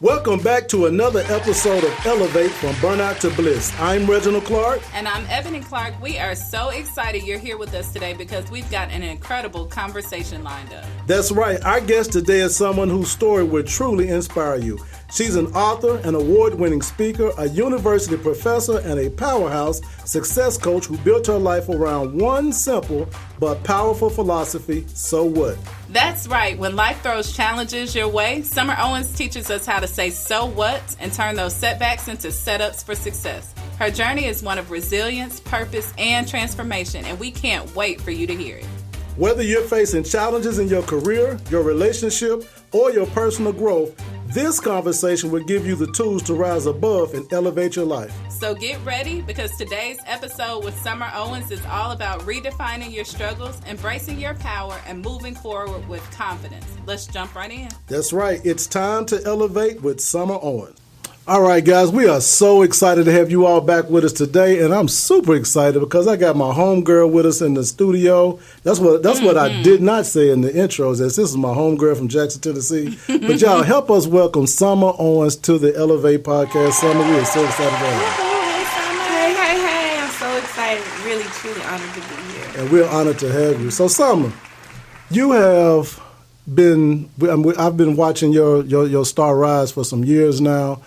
Welcome back to another episode of Elevate from Burnout to Bliss. I'm Reginald Clark. And I'm Ebony Clark. We are so excited you're here with us today because we've got an incredible conversation lined up. That's right. Our guest today is someone whose story will truly inspire you. She's an author, an award-winning speaker, a university professor, and a powerhouse success coach who built her life around one simple but powerful philosophy: so what? That's right. When life throws challenges your way, Summer Owens teaches us how to say so what and turn those setbacks into setups for success. Her journey is one of resilience, purpose, and transformation, and we can't wait for you to hear it. Whether you're facing challenges in your career, your relationship, or your personal growth, this conversation will give you the tools to rise above and elevate your life. So get ready, because today's episode with Summer Owens is all about redefining your struggles, embracing your power, and moving forward with confidence. Let's jump right in. That's right. It's time to elevate with Summer Owens. All right, guys, we are so excited to have you all back with us today, and I'm super excited because I got my homegirl with us in the studio. That's what I did not say in the intros, as this is my homegirl from Jackson, Tennessee. But y'all, help us welcome Summer Owens to the Elevate podcast. Summer, we are so excited to have you. Hey, I'm so excited. Really, truly honored to be here. And we're honored to have you. So, Summer, you have been, I've been watching your star rise for some years now.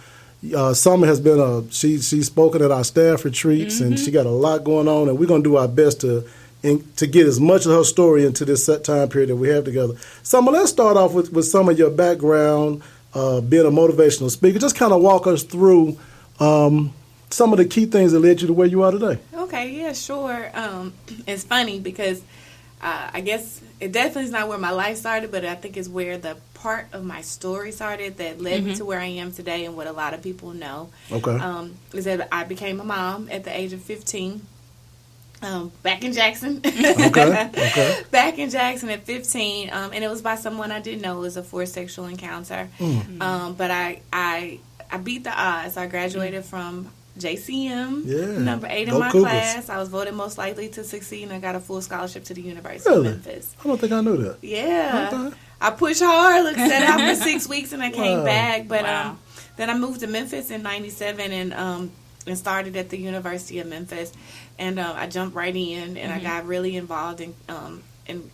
Summer has been she's spoken at our staff retreats, and she got a lot going on, and we're going to do our best to get as much of her story into this set time period that we have together. Summer, let's start off with some of your background, being a motivational speaker. Just kind of walk us through some of the key things that led you to where you are today. Okay, yeah, sure. It's funny because I guess it definitely is not where my life started, but I think it's where the part of my story started that led me to where I am today, and what a lot of people know. Okay. Is that I became a mom at the age of 15. Back in Jackson. Okay. Back in Jackson at 15, and it was by someone I didn't know. It was a forced sexual encounter. But I beat the odds. I graduated from JCM, number 8 in my class. I was voted most likely to succeed, and I got a full scholarship to the University of Memphis. I don't think I knew that. Yeah. Okay. I pushed hard, set out for 6 weeks, and I came back. But then I moved to Memphis in 97 and started at the University of Memphis. And I jumped right in, and I got really involved in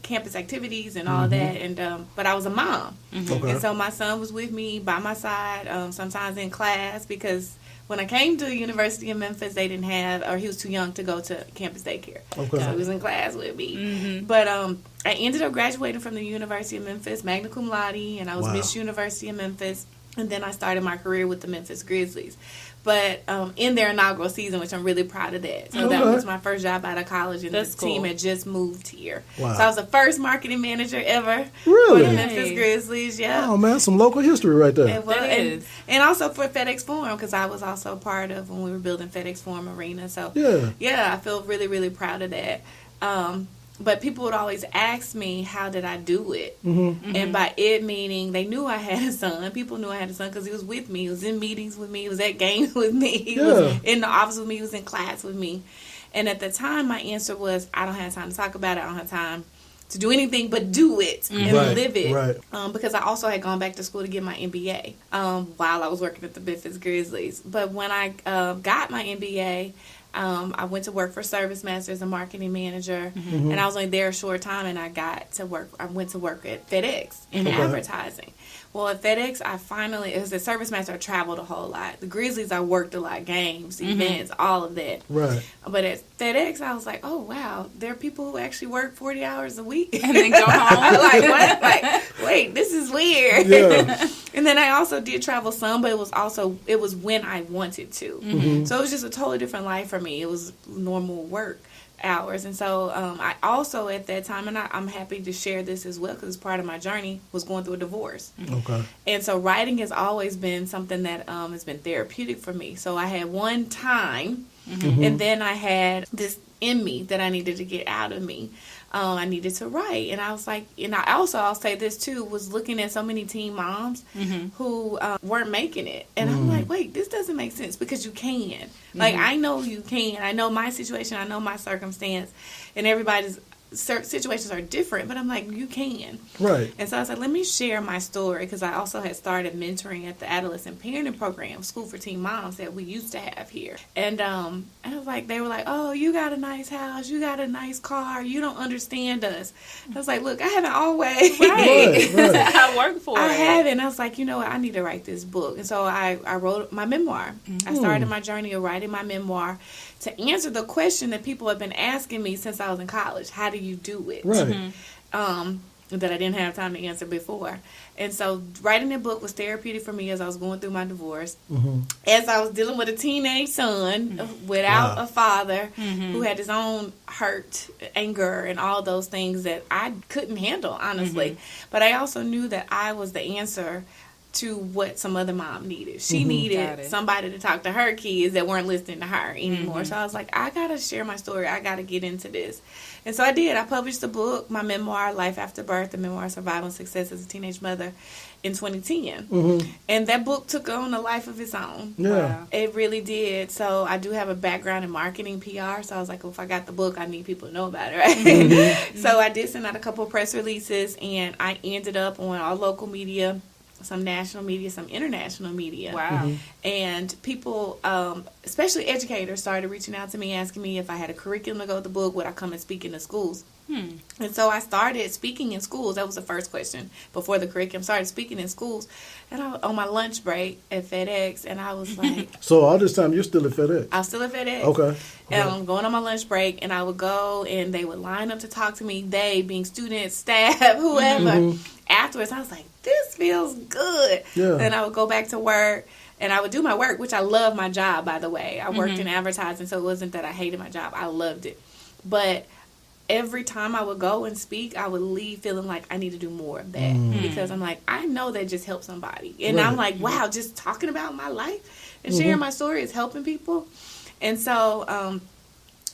campus activities and all that. And but I was a mom. And so my son was with me by my side, sometimes in class, because when I came to the University of Memphis, they didn't have, or he was too young to go to campus daycare. Okay. So he was in class with me. But I ended up graduating from the University of Memphis, magna cum laude, and I was Miss University of Memphis. And then I started my career with the Memphis Grizzlies. But in their inaugural season, which I'm really proud of that. So that was my first job out of college, and the team had just moved here. Wow. So I was the first marketing manager ever for the Memphis Grizzlies. Yeah. Oh, man, some local history right there. And also for FedEx Forum, because I was also part of when we were building FedEx Forum Arena. So, I feel really, really proud of that. But people would always ask me, how did I do it? And by it meaning they knew I had a son. People knew I had a son because he was with me. He was in meetings with me. He was at games with me. He was in the office with me. He was in class with me. And at the time, my answer was, I don't have time to talk about it. I don't have time to do anything but do it and live it. Right. Because I also had gone back to school to get my MBA while I was working at the Memphis Grizzlies. But when I got my MBA, I went to work for ServiceMaster as a marketing manager, and I was only there a short time, and I went to work at FedEx in advertising. Well, at FedEx, it was at ServiceMaster, I traveled a whole lot. The Grizzlies, I worked a lot, games, events, all of that. Right. But at FedEx, I was like, oh, wow, there are people who actually work 40 hours a week. And then go home. Like, what? Like, wait, this is weird. Yeah. And then I also did travel some, but it was when I wanted to. So it was just a totally different life for me. It was normal work hours. And so I also at that time, and I'm happy to share this as well because part of my journey was going through a divorce. Okay. And so writing has always been something that has been therapeutic for me. So I had one time, and then I had this in me that I needed to get out of me. I needed to write. And I was like, and I'll say this too, was looking at so many teen moms who weren't making it. And I'm like, wait, this doesn't make sense because you can. Like, I know you can. I know my situation. I know my circumstance. And everybody's certain situations are different, but I'm like, you can. Right. And so I was like, let me share my story, because I also had started mentoring at the adolescent parenting program, School for Teen Moms, that we used to have here. And I was like, they were like, oh, you got a nice house, you got a nice car, you don't understand us. I was like, look, I haven't always. Right. I work for it. I haven't. I was like, you know what, I need to write this book. And so I wrote my memoir. I started my journey of writing my memoir to answer the question that people have been asking me since I was in college. How do you do it? Right. That I didn't have time to answer before. And so writing the book was therapeutic for me as I was going through my divorce. As I was dealing with a teenage son without a father who had his own hurt, anger, and all those things that I couldn't handle, honestly. But I also knew that I was the answer to what some other mom needed. She needed somebody to talk to her kids that weren't listening to her anymore. So I was like, I gotta share my story. I gotta get into this. And so I did. I published the book, my memoir, Life After Birth, the memoir of survival and success as a teenage mother, in 2010. And that book took on a life of its own. Yeah. It really did. So I do have a background in marketing, PR. So I was like, well, if I got the book, I need people to know about it, right? So I did send out a couple of press releases, and I ended up on all local media, some national media, some international media. Wow. And people, especially educators, started reaching out to me, asking me if I had a curriculum to go with the book, would I come and speak in the schools? And so I started speaking in schools. That was the first question before the curriculum. Started speaking in schools, and I was on my lunch break at FedEx, and I was like, So all this time you're still at FedEx? I was still at FedEx. Okay. And I'm going on my lunch break, and I would go, and they would line up to talk to me. They, being students, staff, whoever. Afterwards, I was like, this feels good. Yeah. And I would go back to work, and I would do my work, which I love my job, by the way. I worked in advertising, so it wasn't that I hated my job. I loved it. But every time I would go and speak, I would leave feeling like I need to do more of that. Because I'm like, I know that just helped somebody. And I'm like, wow, just talking about my life and sharing my story is helping people. And so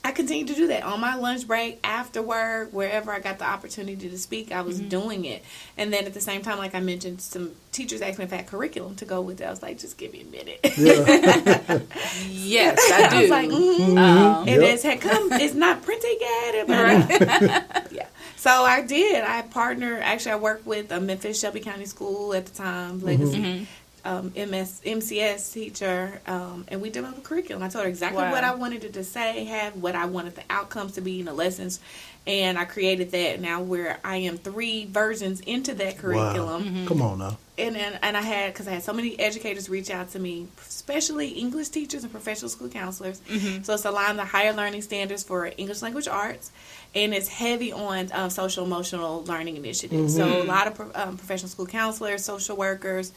I continued to do that on my lunch break, after work, wherever I got the opportunity to speak, I was doing it. And then at the same time, like I mentioned, some teachers asked me if I had curriculum to go with it. I was like, just give me a minute. Yeah. Yes, I do. I was like, and it's had come. It's not printed yet. But yeah. So I did. I partnered. Actually, I worked with a Memphis Shelby County School at the time, Legacy. MCS teacher, and we developed a curriculum. I told her exactly what I wanted it to say, have what I wanted the outcomes to be in the lessons, and I created that. Now where I am 3 versions into that curriculum. Wow. Come on now. And I had, because I had so many educators reach out to me, especially English teachers and professional school counselors. So it's aligned the higher learning standards for English language arts, and it's heavy on social emotional learning initiatives. So a lot of professional school counselors, social workers,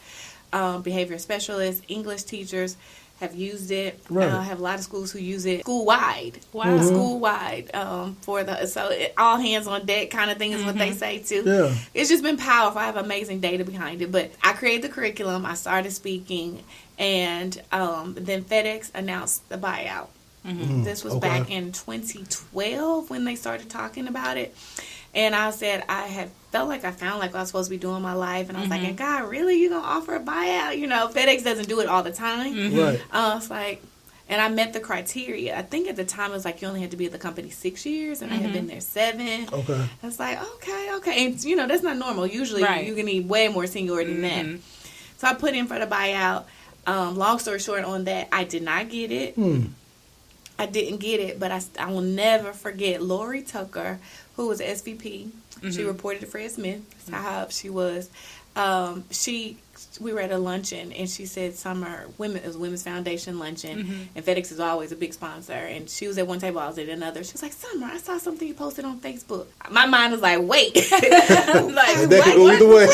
behavior specialists, English teachers have used it. Right. I have a lot of schools who use it school-wide. Wow. School-wide. All hands on deck kind of thing is what they say too. Yeah. It's just been powerful. I have amazing data behind it. But I created the curriculum. I started speaking. And then FedEx announced the buyout. This was back in 2012 when they started talking about it. And I said, I had felt like I found like what I was supposed to be doing in my life. And I was like, and God, really? You going to offer a buyout? You know, FedEx doesn't do it all the time. Right. I was like, and I met the criteria. I think at the time it was like you only had to be at the company 6 years. And I had been there 7. Okay. I was like, okay. And, you know, that's not normal. Usually you can need way more seniority than that. So I put in for the buyout. Long story short on that, I did not get it. I didn't get it, but I will never forget Lori Tucker, who was SVP. She reported to Fred Smith. That's how high up she was. We were at a luncheon, and she said, it was Women's Foundation luncheon, and FedEx is always a big sponsor. And she was at one table, I was at another. She was like, Summer, I saw something you posted on Facebook. My mind was like, wait. Like, that could go either way.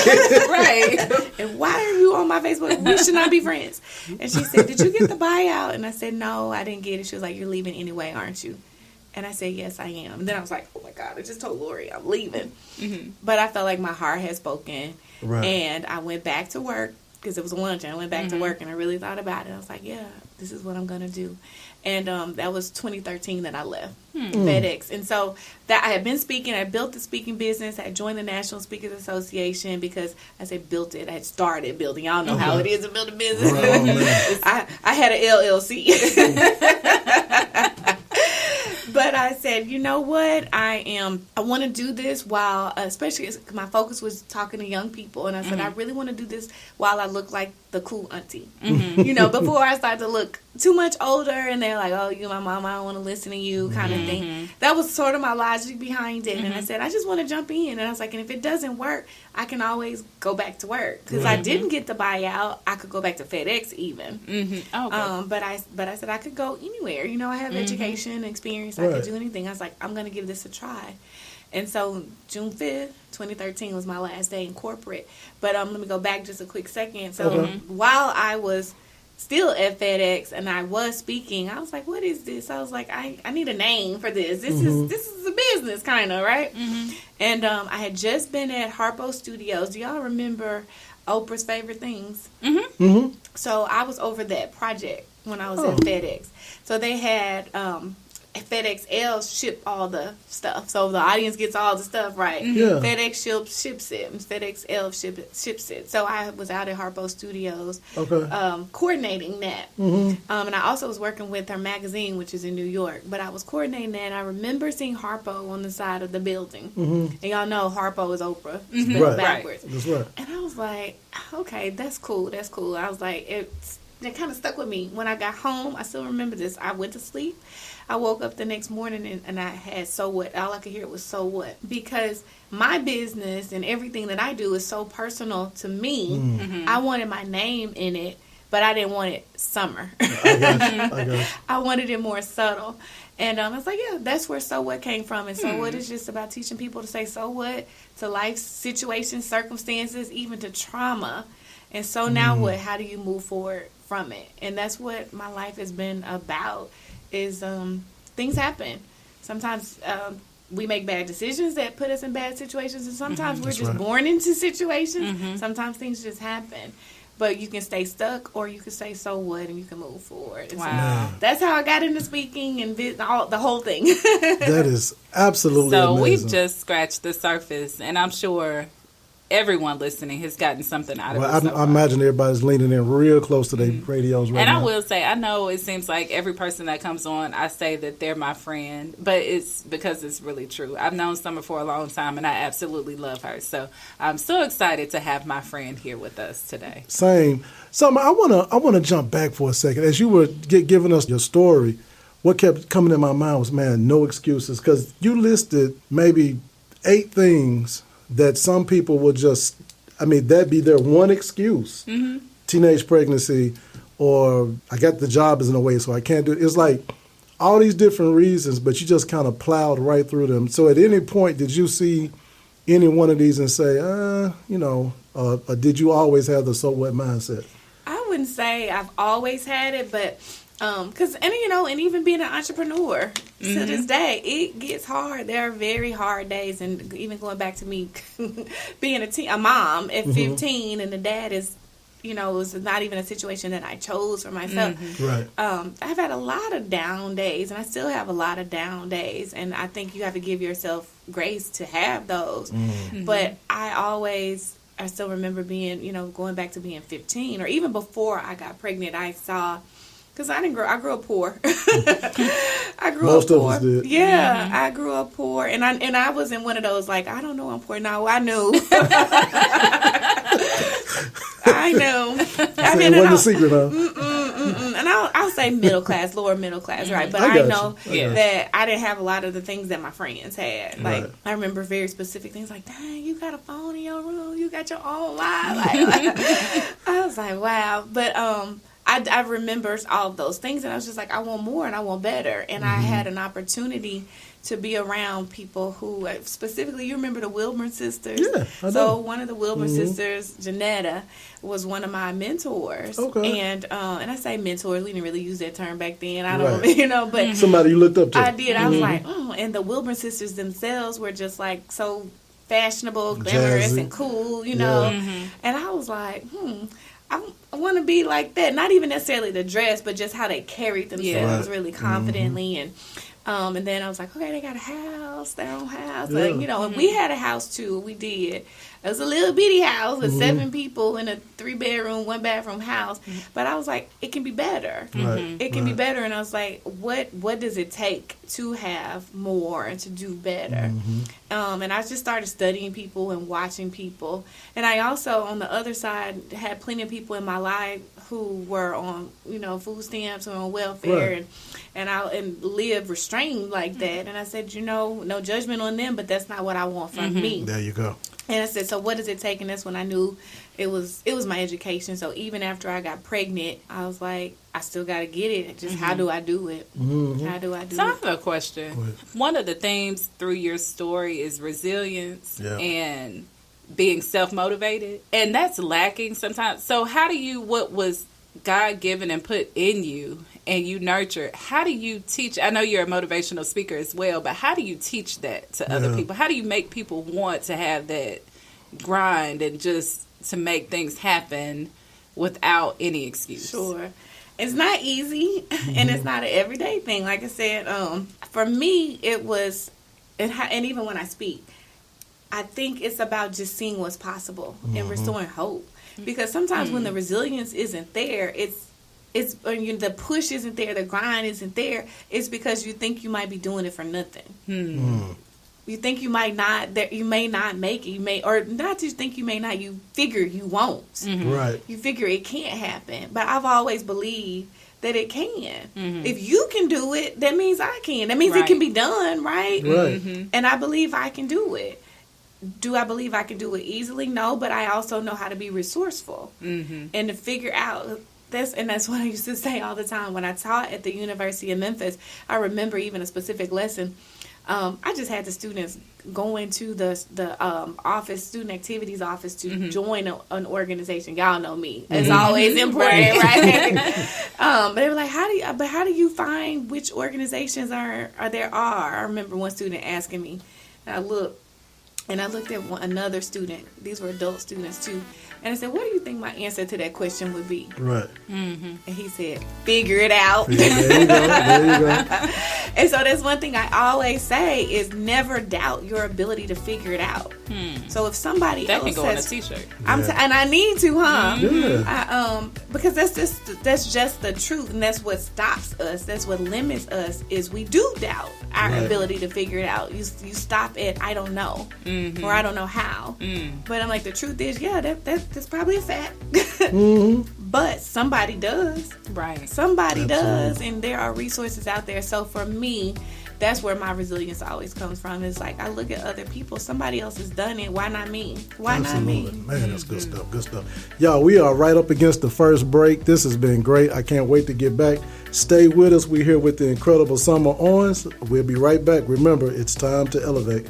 Right. And why are you on my Facebook? We should not be friends. And she said, did you get the buyout? And I said, no, I didn't get it. She was like, you're leaving anyway, aren't you? And I said, yes, I am. And then I was like, oh my God, I just told Lori I'm leaving. But I felt like my heart had spoken. Right. And I went back to work because it was lunch. And I went back to work and I really thought about it. I was like, yeah, this is what I'm going to do. And that was 2013 that I left FedEx. And so that I had been speaking. I built the speaking business. I joined the National Speakers Association because I said built it. I had started building. Y'all know how it is to build a business. Right. I had an LLC. But But I said, you know what? I want to do this while, especially my focus was talking to young people. And I said, I really want to do this while I look like the cool auntie. You know, before I start to look too much older and they're like, oh, you my mom, I don't want to listen to you kind of thing. That was sort of my logic behind it. And I said, I just want to jump in. And I was like, and if it doesn't work, I can always go back to work. Because I didn't get the buyout. I could go back to FedEx even. Okay. But I said I could go anywhere. You know, I have education, experience. I could do anything. I was like, I'm going to give this a try. And so June 5th, 2013 was my last day in corporate. But let me go back just a quick second. So while I was still at FedEx and I was speaking, I was like, what is this? I was like, I need a name for this. This is a business kind of, right? And I had just been at Harpo Studios. Do y'all remember Oprah's Favorite Things? So I was over that project when I was at FedEx. So they had FedEx ship all the stuff, so the audience gets all the stuff, right? FedEx ships it, and FedEx ships it. So I was out at Harpo Studios, coordinating that, and I also was working with her magazine, which is in New York. But I was coordinating that, and I remember seeing Harpo on the side of the building, and y'all know Harpo is Oprah, spelled backwards. That's right. And I was like, okay, that's cool. I was like, it kind of stuck with me. When I got home, I still remember this. I went to sleep. I woke up the next morning and I had so what. All I could hear was so what. Because my business and everything that I do is so personal to me. I wanted my name in it, but I didn't want it Summer. I got you. I wanted it more subtle. And I was like, yeah, that's where so what came from. And so what is just about teaching people to say so what to life situations, circumstances, even to trauma. And so now what? How do you move forward from it? And that's what my life has been about. Is things happen. Sometimes we make bad decisions that put us in bad situations, and sometimes we're just born into situations. Sometimes things just happen. But you can stay stuck, or you can say, so what, and you can move forward. And so that's how I got into speaking and the whole thing. That is absolutely amazing. So we've just scratched the surface, and I'm sure everyone listening has gotten something out of it. I imagine everybody's leaning in real close to their radios right now. And I will say, I know it seems like every person that comes on, I say that they're my friend, but it's because it's really true. I've known Summer for a long time, and I absolutely love her. So I'm so excited to have my friend here with us today. Same. Summer, I wanna jump back for a second. As you were giving us your story, what kept coming in my mind was, man, no excuses, because you listed maybe 8 things that some people will just, that'd be their one excuse. Teenage pregnancy, or I got the job is in a way, so I can't do it. It's like all these different reasons, but you just kind of plowed right through them. So at any point, did you see any one of these and say, did you always have the so what mindset? I wouldn't say I've always had it, but and even being an entrepreneur to this day, it gets hard. There are very hard days, and even going back to me being a mom at 15, and the dad is, it was not even a situation that I chose for myself. Right. I've had a lot of down days, and I still have a lot of down days, and I think you have to give yourself grace to have those. But I still remember being, going back to being 15, or even before I got pregnant, I saw. Because I grew up poor. Most of us did. Yeah, I grew up poor, and I wasn't one of those like, I don't know I'm poor. No, I knew. I knew. It wasn't a secret, huh? And I'll say middle class, lower middle class, right? But I know that I didn't have a lot of the things that my friends had. Like I remember very specific things like, dang, you got a phone in your room, you got your own life. I was like, wow, but I remember all of those things, and I was just like, I want more and I want better. And I had an opportunity to be around people who, specifically, you remember the Wilburn sisters? Yeah, I know. So one of the Wilburn sisters, Janetta, was one of my mentors. Okay. And I say mentors, we didn't really use that term back then. I don't, but somebody you looked up to. I did. I was like, and the Wilburn sisters themselves were just like so fashionable, glamorous, and cool, And I was like, I want to be like that. Not even necessarily the dress, but just how they carried themselves really confidently. And then I was like, okay, they got a house, their own house. Yeah. Like, and we had a house too. We did. It was a little bitty house with 7 people in a 3-bedroom, 1-bathroom house. But I was like, it can be better. It can be better. And I was like, what does it take to have more and to do better. And I just started studying people and watching people. And I also, on the other side, had plenty of people in my life who were on, food stamps or on welfare, and live restrained like that. And I said, no judgment on them, but that's not what I want from me. There you go. And I said, so what does it take? And that's when I knew it was my education. So even after I got pregnant, I was like, I still got to get it. Just how do I do it? How do I do it? So I have a question. One of the themes through your story is resilience and being self-motivated. And that's lacking sometimes. So what was God given and put in you and you nurture, how do you teach? I know you're a motivational speaker as well, but how do you teach that to other people? How do you make people want to have that grind and just to make things happen without any excuse? Sure. It's not easy, and it's not an everyday thing. Like I said, for me, it was, and even when I speak, I think it's about just seeing what's possible and restoring hope. Because sometimes when the resilience isn't there, it's the push isn't there, the grind isn't there. It's because you think you might be doing it for nothing. You think you may not make it. Or not just think you may not. You figure you won't. Right. You figure it can't happen. But I've always believed that it can. If you can do it, that means I can. That means it can be done, right? Right. And I believe I can do it. Do I believe I can do it easily? No, but I also know how to be resourceful and to figure out this. And that's what I used to say all the time when I taught at the University of Memphis. I remember even a specific lesson. I just had the students go into the office, student activities office, to join an organization. Y'all know me. It's always important, right? But they were like, how do you find which organizations are there are? I remember one student asking me, and I looked at another student. These were adult students too. And I said, what do you think my answer to that question would be? Right. And he said, figure it out. There you go. And so that's one thing I always say is never doubt your ability to figure it out. So if somebody that else can go on a says, t-shirt. and I need to, huh? Yeah. Because that's just the truth, and that's what stops us. That's what limits us, is we do doubt our ability to figure it out. You stop at I don't know, or I don't know how. But I'm like, the truth is, that's probably a fact. But somebody does. Right. Somebody does, and there are resources out there. So for me, that's where my resilience always comes from. It's like I look at other people. Somebody else has done it. Why not me? Why not me? Man, that's good stuff. Good stuff. Y'all, we are right up against the first break. This has been great. I can't wait to get back. Stay with us. We're here with the incredible Summer Owens. We'll be right back. Remember, it's time to elevate.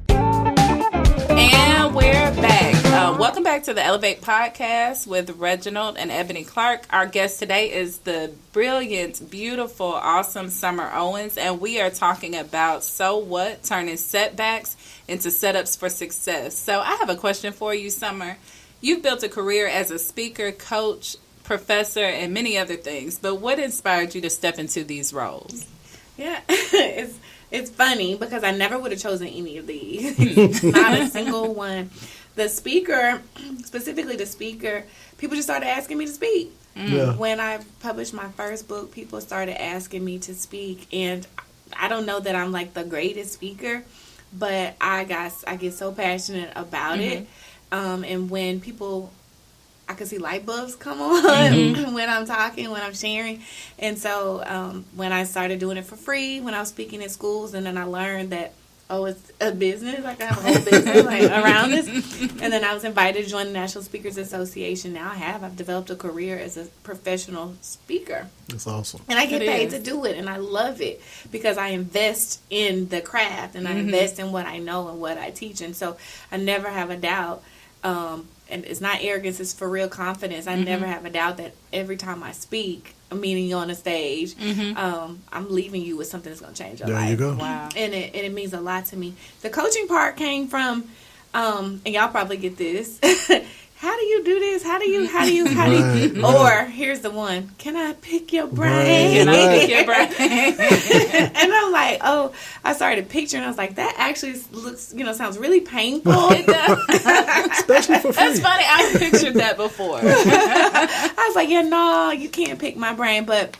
And we're back. Welcome back to the Elevate Podcast with Reginald and Ebony Clark. Our guest today is the brilliant, beautiful, awesome Summer Owens, and we are talking about so what, turning setbacks into setups for success. So I have a question for you, Summer. You've built a career as a speaker, coach, professor, and many other things, but what inspired you to step into these roles? Yeah, it's funny because I never would have chosen any of these. Not a single one. The speaker, specifically the speaker, people just started asking me to speak. Yeah. When I published my first book, people started asking me to speak, and I don't know that I'm like the greatest speaker, but I get so passionate about it. And when people, I can see light bulbs come on when I'm talking, when I'm sharing. And so when I started doing it for free, when I was speaking in schools, and then I learned that, it's a business. Like I have a whole business around this. And then I was invited to join the National Speakers Association. Now I've developed a career as a professional speaker. That's awesome. And I get paid to do it, and I love it because I invest in the craft, and I invest in what I know and what I teach. And so I never have a doubt. And it's not arrogance, it's for real confidence. I never have a doubt that every time I speak, I'm meeting you on a stage, I'm leaving you with something that's going to change your life. There you go. Wow. And it means a lot to me. The coaching part came from, and y'all probably get this, how do you do this? How do you? Or here's the one, can I pick your brain? Can I pick your brain? And I'm like, I started picturing, I was like, that actually looks, sounds really painful. It does. Especially for free. That's funny. I pictured that before. I was like, no, you can't pick my brain. But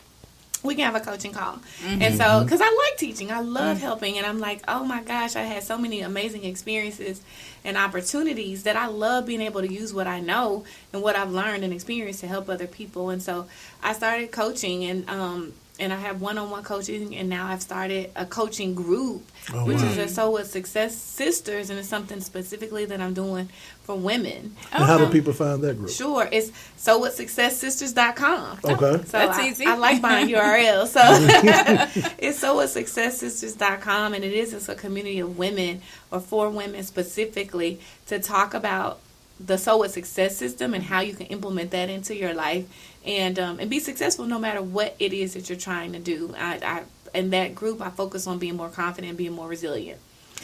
we can have a coaching call. And so, because I like teaching, I love helping, and I'm like, oh my gosh, I had so many amazing experiences and opportunities that I love being able to use what I know and what I've learned and experienced to help other people. And so I started coaching, and I have one-on-one coaching, and now I've started a coaching group, which is a So What Success Sisters, and it's something specifically that I'm doing for women. And how do people find that group? Sure, it's SoWhatSuccessSisters.com. Okay. So That's easy. I like buying URLs. So it's SoWhatSuccessSisters.com, and it's a community of women, or for women specifically, to talk about the So What Success system and how you can implement that into your life and be successful no matter what it is that you're trying to do. In that group, I focus on being more confident and being more resilient.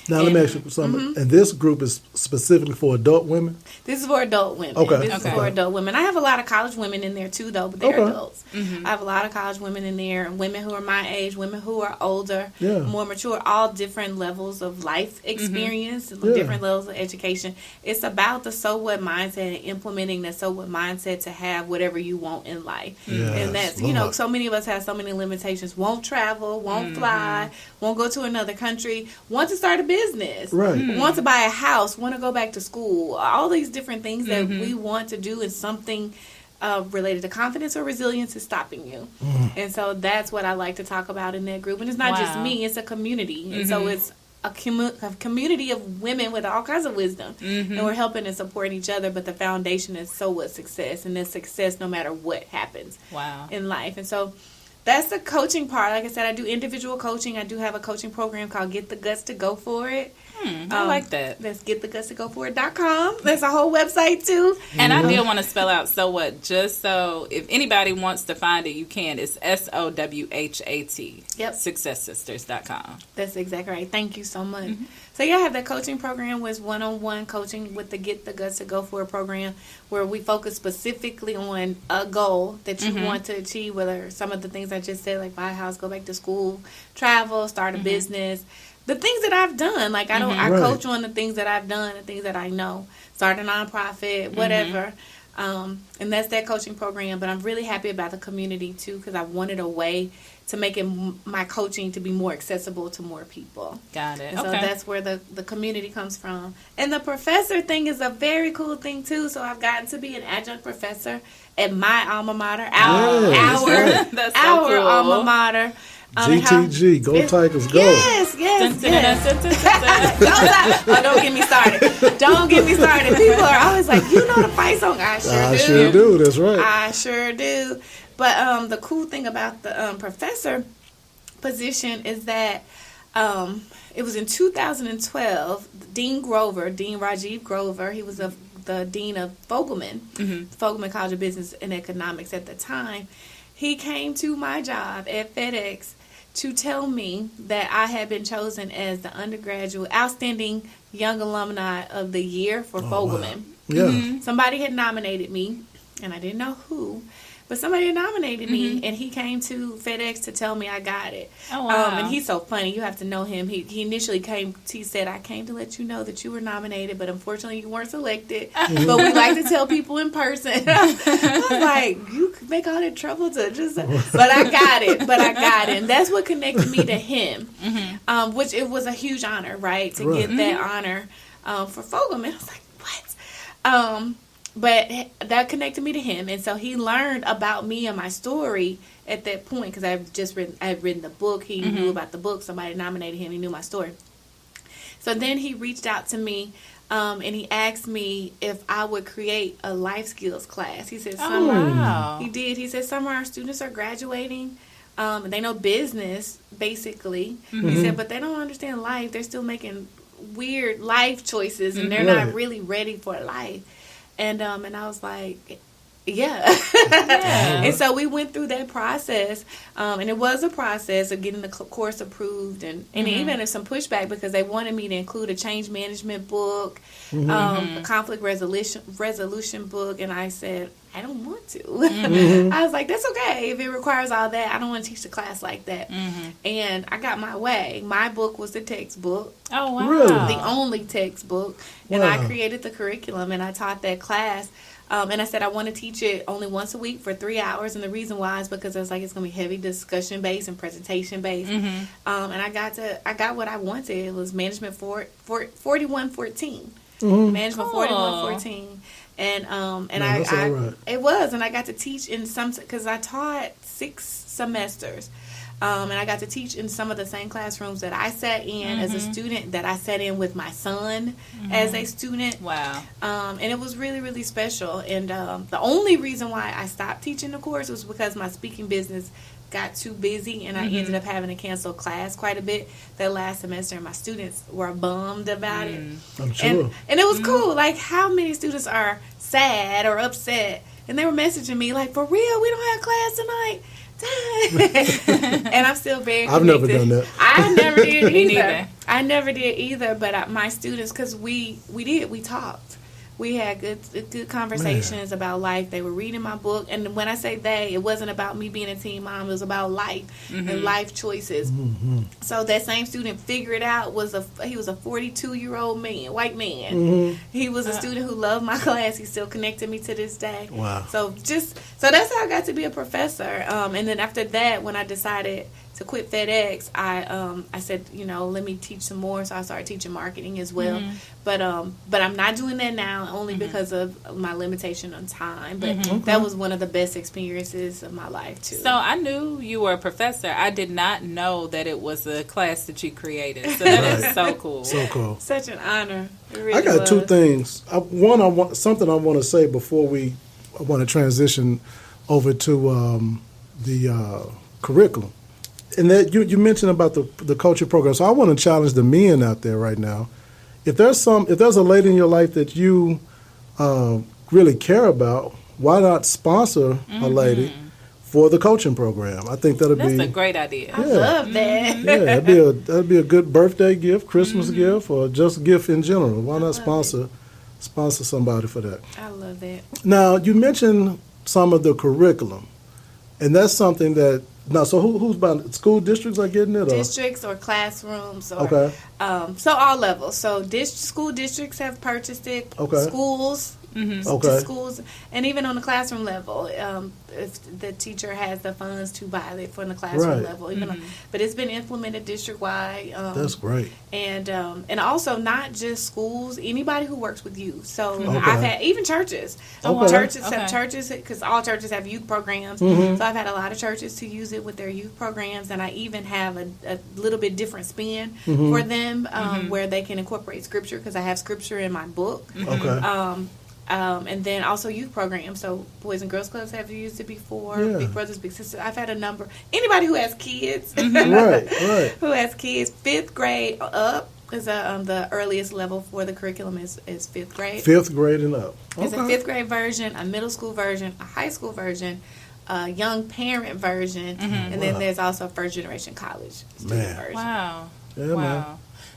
Now, let me ask you something. And this group is specifically for adult women? This is for adult women. Okay. This is for adult women. I have a lot of college women in there, too, though, but they're adults. I have a lot of college women in there, women who are my age, women who are older, more mature, all different levels of life experience, different levels of education. It's about the So What mindset and implementing the So What mindset to have whatever you want in life. Yes, and that's, so many of us have so many limitations. Won't travel, won't fly, won't go to another country, want to start a business, want to buy a house, want to go back to school, all these different things that we want to do, and something related to confidence or resilience is stopping you. And so that's what I like to talk about in that group. And it's not just me, it's a community. And so it's a community of women with all kinds of wisdom. And we're helping and supporting each other, but the foundation is So What Success, and it's success no matter what happens in life. And so that's the coaching part. Like I said, I do individual coaching. I do have a coaching program called Get the Guts to Go For It. I like that. That's getthegutsToGoForIt.com. That's a whole website, too. And I did want to spell out So What, just so if anybody wants to find it, you can. It's SOWHAT. Yep. SuccessSisters.com. That's exactly right. Thank you so much. So, I have that coaching program with one-on-one coaching with the Get the Guts to Go For It program, where we focus specifically on a goal that you want to achieve, whether some of the things I just said, like buy a house, go back to school, travel, start a business. The things that I've done, like I coach on the things that I've done, the things that I know, start a nonprofit, whatever, and that's that coaching program. But I'm really happy about the community too, because I wanted a way to make it my coaching to be more accessible to more people. Got it. And so that's where the community comes from. And the professor thing is a very cool thing too. So I've gotten to be an adjunct professor at my alma mater, our alma mater. GTG, go Tigers, go. Yes. Don't get me started. Don't get me started. People are always like, you know the fight song. I sure do. That's right. I sure do. But the cool thing about the professor position is that it was in 2012, Dean Rajiv Grover, he was the dean of Fogelman College of Business and Economics at the time. He came to my job at FedEx to tell me that I had been chosen as the undergraduate outstanding young alumni of the year for Fogelman. Wow. Yeah. Somebody had nominated me, and I didn't know who, but somebody had nominated me, and he came to FedEx to tell me I got it. Oh, wow. And he's so funny. You have to know him. He initially he said, I came to let you know that you were nominated, but unfortunately you weren't selected. But we like to tell people in person. I was like, you could make all that trouble to just... But I got it. And that's what connected me to him, which it was a huge honor, right, to get that honor for Fogelman. I was like, what? But that connected me to him, and so he learned about me and my story at that point, because I had written the book. He knew about the book. Somebody nominated him. He knew my story. So then he reached out to me, and he asked me if I would create a life skills class. He said, Summer, he did. He said, Summer, our students are graduating. They know business, basically. He said, but they don't understand life. They're still making weird life choices, and they're not really ready for life. And I was like, yeah. And so we went through that process, and it was a process of getting the course approved, and even some pushback, because they wanted me to include a change management book, a conflict resolution book, and I said, I don't want to. Mm-hmm. I was like, that's okay. If it requires all that, I don't want to teach the class like that. Mm-hmm. And I got my way. My book was the textbook. Oh, wow. Really? The only textbook. And Wow. I created the curriculum, and I taught that class. And I said I want to teach it only once a week for 3 hours. And the reason why is because I was like, it's going to be heavy discussion based and presentation based. Mm-hmm. And I got what I wanted. It was management 4114. Mm-hmm. Management Cool. 4114. And Man, that's all right. it was, and I got to teach in some, because I taught 6 semesters. And I got to teach in some of the same classrooms that I sat in as a student, that I sat in with my son as a student. Wow. And it was really, really special. And the only reason why I stopped teaching the course was because my speaking business got too busy, and I ended up having to cancel class quite a bit that last semester, and my students were bummed about it. I'm sure. And it was cool. Like, how many students are sad or upset? And they were messaging me like, for real, we don't have class tonight. And I'm still very connected. I've never done that. I never did Me either. neither. I never did either, but my students, because we talked. We had good conversations about life. They were reading my book, and when I say they, it wasn't about me being a teen mom. It was about life and life choices. Mm-hmm. So that same student figured out he was a 42-year-old man, white man. Mm-hmm. He was a student who loved my class. He still connected me to this day. Wow. So that's how I got to be a professor. And then after that, when I decided to quit FedEx, I said, let me teach some more. So I started teaching marketing as well. But I'm not doing that now, only because of my limitation on time. But that was one of the best experiences of my life too. So I knew you were a professor. I did not know that it was a class that you created. So that is so cool. So cool. Such an honor. It really I got was. 2 things. One, I want to say before I want to transition over to the curriculum. And that you mentioned about the coaching program. So I want to challenge the men out there right now. If there's a lady in your life that you really care about, why not sponsor a lady for the coaching program? I think That's a great idea. I love that. Yeah, that'd be a good birthday gift, Christmas gift, or just gift in general. Why not sponsor somebody for that? I love that. Now, you mentioned some of the curriculum, and that's something that so who's buying? School districts are getting it? Districts or classrooms or Okay. So all levels. So school districts have purchased it. Okay. Schools. Okay. Schools, and even on the classroom level, if the teacher has the funds to buy it from the classroom Right. level, but it's been implemented district wide. That's great. And also not just schools, anybody who works with youth. So Okay. I've had even churches. Okay. Churches because all churches have youth programs. So I've had a lot of churches to use it with their youth programs, and I even have a little bit different spin for them where they can incorporate scripture, because I have scripture in my book. Okay. And then also youth programs. So Boys and Girls Clubs have used it before. Yeah. Big Brothers, Big Sisters. I've had a number. Anybody who has kids, Right. who has kids, 5th grade up is the earliest level for the curriculum is 5th grade. 5th grade and up. There's a 5th grade version, a middle school version, a high school version, a young parent version, and then there's also a first generation college student version. Wow. Yeah, wow. man.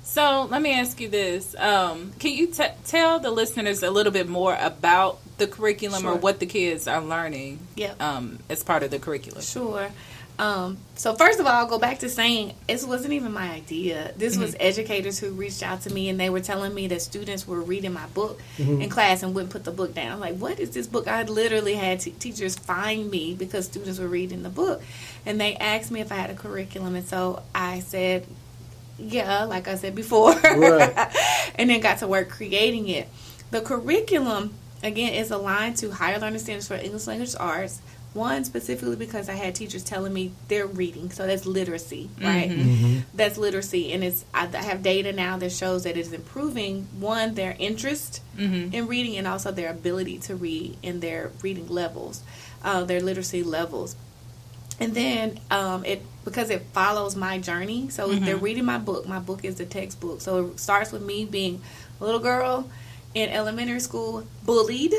So let me ask you this. Can you tell the listeners a little bit more about the curriculum or what the kids are learning as part of the curriculum? Sure. So first of all, I'll go back to saying it wasn't even my idea. This was educators who reached out to me, and they were telling me that students were reading my book in class and wouldn't put the book down. I'm like, what is this book? I literally had teachers find me because students were reading the book. And they asked me if I had a curriculum, and so I said, yeah, like I said before. Right. And then got to work creating it. The curriculum, again, is aligned to higher learning standards for English language arts. One, specifically because I had teachers telling me they're reading. So that's literacy, right? That's literacy. And I have data now that shows that it's improving, one, their interest in reading, and also their ability to read and their reading levels, their literacy levels. And then because it follows my journey. So if they're reading my book is the textbook. So it starts with me being a little girl in elementary school, bullied.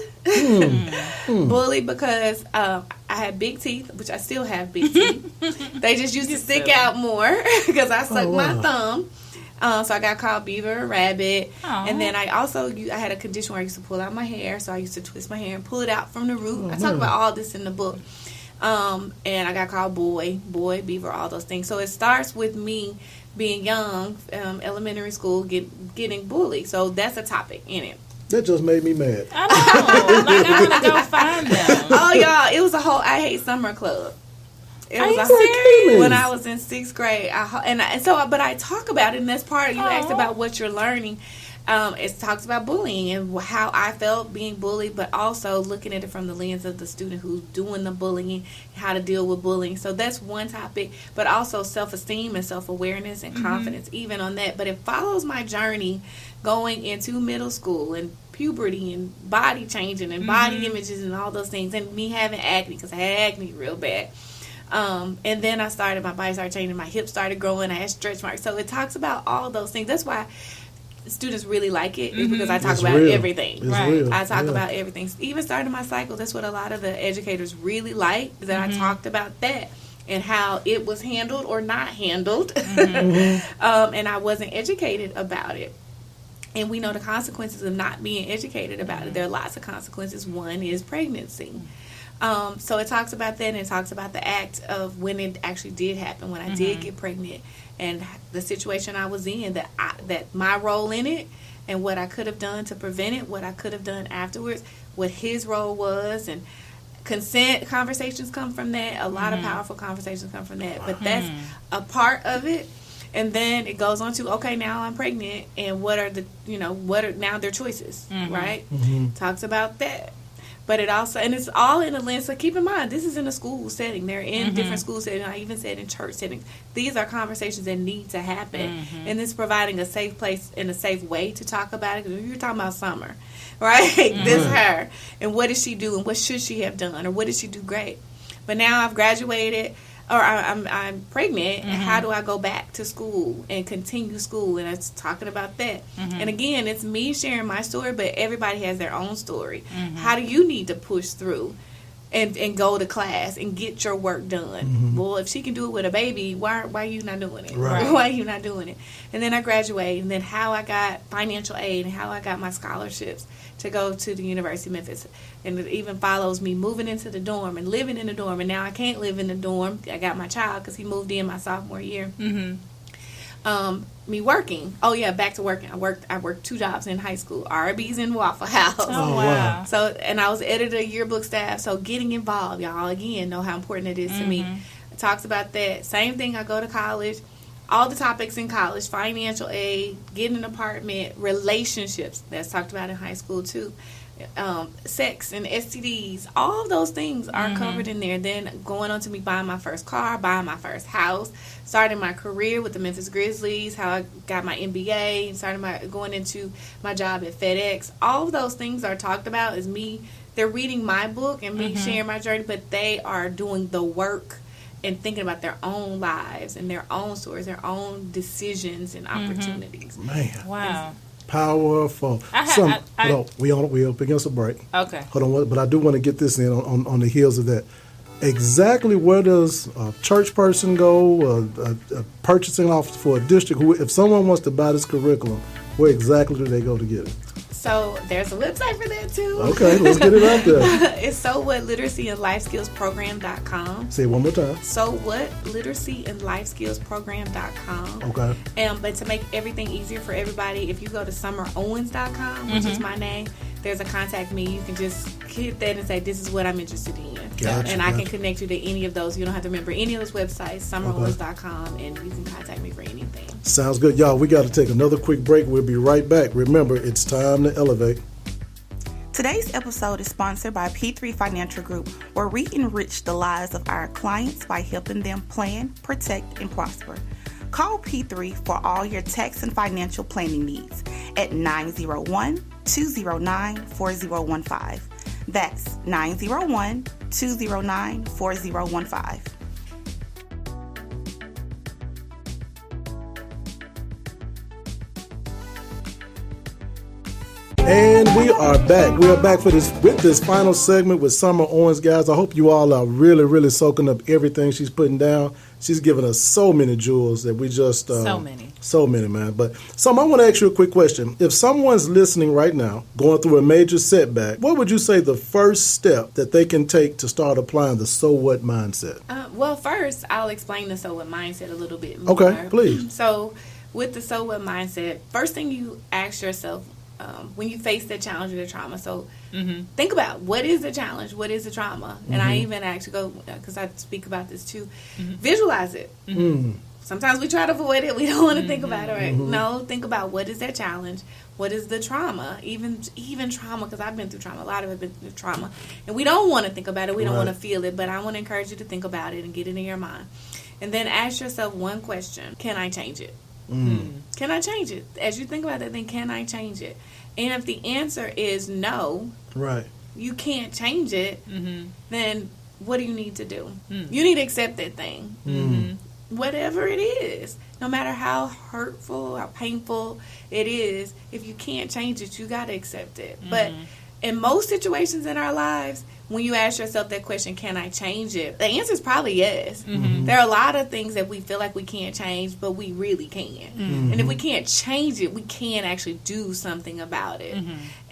Bullied because I had big teeth, which I still have big teeth. They just used to stick out more because I sucked my thumb. So I got called Beaver and Rabbit. Aww. And then I had a condition where I used to pull out my hair. So I used to twist my hair and pull it out from the root. I talk about all this in the book. And I got called Boy, Beaver, all those things. So it starts with me being young, elementary school, getting bullied. So that's a topic in it. That just made me mad. I know. Like, I want to go find them. Oh, y'all, it was a whole I Hate Summer Club. It was when I was in 6th grade. But I talk about it, and that's part of you asked about what you're learning. It talks about bullying and how I felt being bullied, but also looking at it from the lens of the student who's doing the bullying, how to deal with bullying. So that's one topic, but also self-esteem and self-awareness and confidence, even on that. But it follows my journey going into middle school and puberty and body changing and body images and all those things, and me having acne, because I had acne real bad. And then my body started changing, my hips started growing, I had stretch marks. So it talks about all those things. That's why students really like it, is because I talk about everything. Real. I talk about everything. Even starting my cycle, that's what a lot of the educators really like, is that I talked about that and how it was handled or not handled. And I wasn't educated about it. And we know the consequences of not being educated about it. There are lots of consequences. One is pregnancy. So it talks about that, and it talks about the act of when it actually did happen, when I did get pregnant, and the situation I was in, that my role in it, and what I could have done to prevent it, what I could have done afterwards, what his role was, and consent conversations come from that. A lot of powerful conversations come from that. But that's a part of it. And then it goes on to, okay, now I'm pregnant, and what are now their choices, right? Talks about that. But it also, and it's all in a lens. So keep in mind, this is in a school setting. They're in different school settings. I even said in church settings. These are conversations that need to happen. And it's providing a safe place and a safe way to talk about it. Because you're talking about Summer, right? This her. And what did she do? And what should she have done? Or what did she do great? But now I've graduated, or I'm pregnant, and how do I go back to school and continue school? And it's talking about that. And again, it's me sharing my story, but everybody has their own story. How do you need to push through and go to class and get your work done? Well, if she can do it with a baby, why are you not doing it? Right. Why are you not doing it? And then I graduated, and then how I got financial aid and how I got my scholarships to go to the University of Memphis. And it even follows me moving into the dorm and living in the dorm. And now I can't live in the dorm. I got my child because he moved in my sophomore year. Me working. Oh, yeah, back to working. I worked 2 jobs in high school. Arby's and Waffle House. Oh, wow. So, and I was editor of yearbook staff. So getting involved, y'all, again, know how important it is to me. It talks about that. Same thing, I go to college. All the topics in college, financial aid, getting an apartment, relationships, that's talked about in high school too, sex and STDs, all of those things are covered in there. Then going on to me buying my first car, buying my first house, starting my career with the Memphis Grizzlies, how I got my MBA, going into my job at FedEx. All of those things are talked about as me. They're reading my book and me sharing my journey, but they are doing the work and thinking about their own lives and their own stories, their own decisions and opportunities. Man. Wow. Powerful. Hold on. We up against a break. Okay. Hold on, but I do want to get this in on the heels of that. Exactly where does a church person go, a purchasing office for a district, if someone wants to buy this curriculum, where exactly do they go to get it? So there's a website for that too. Okay, let's get it out there. It's SoWhatLiteracyAndLifeSkillsProgram.com. Say it one more time. SoWhatLiteracyAndLifeSkillsProgram.com. Okay. But to make everything easier for everybody, if you go to SummerOwens.com, which is my name, there's a contact me. You can just hit that and say, this is what I'm interested in. Gotcha, and I can connect you to any of those. You don't have to remember any of those websites, SummerOwens.com, and you can contact me for anything. Sounds good. Y'all, we got to take another quick break. We'll be right back. Remember, it's time to elevate. Today's episode is sponsored by P3 Financial Group, where we enrich the lives of our clients by helping them plan, protect, and prosper. Call P3 for all your tax and financial planning needs at 901-209-4015. That's 901-209-4015. And we are back. We are back with this final segment with Summer Owens, guys. I hope you all are really, really soaking up everything she's putting down. she's given us so many jewels that we just so many, man. But I want to ask you a quick question. If someone's listening right now, going through a major setback, what would you say the first step that they can take to start applying the so what mindset? Well, first I'll explain the so what mindset a little bit more. Okay, please. So with the so what mindset, first thing you ask yourself when you face the challenge or the trauma. So think about, what is the challenge? What is the trauma? And I even actually go, because I speak about this too, visualize it. Sometimes we try to avoid it. We don't want to think about it, right? No, think about, what is that challenge? What is the trauma? Even trauma, because I've been through trauma. A lot of it been through trauma. And we don't want to think about it. We don't want to feel it. But I want to encourage you to think about it and get it in your mind. And then ask yourself one question. Can I change it? Can I change it? As you think about that, then can I change it? And if the answer is no, you can't change it, then what do you need to do? You need to accept that thing. Whatever it is, no matter how hurtful, how painful it is, if you can't change it, you got to accept it. But in most situations in our lives, when you ask yourself that question, can I change it? The answer is probably yes. There are a lot of things that we feel like we can't change, but we really can. And if we can't change it, we can actually do something about it.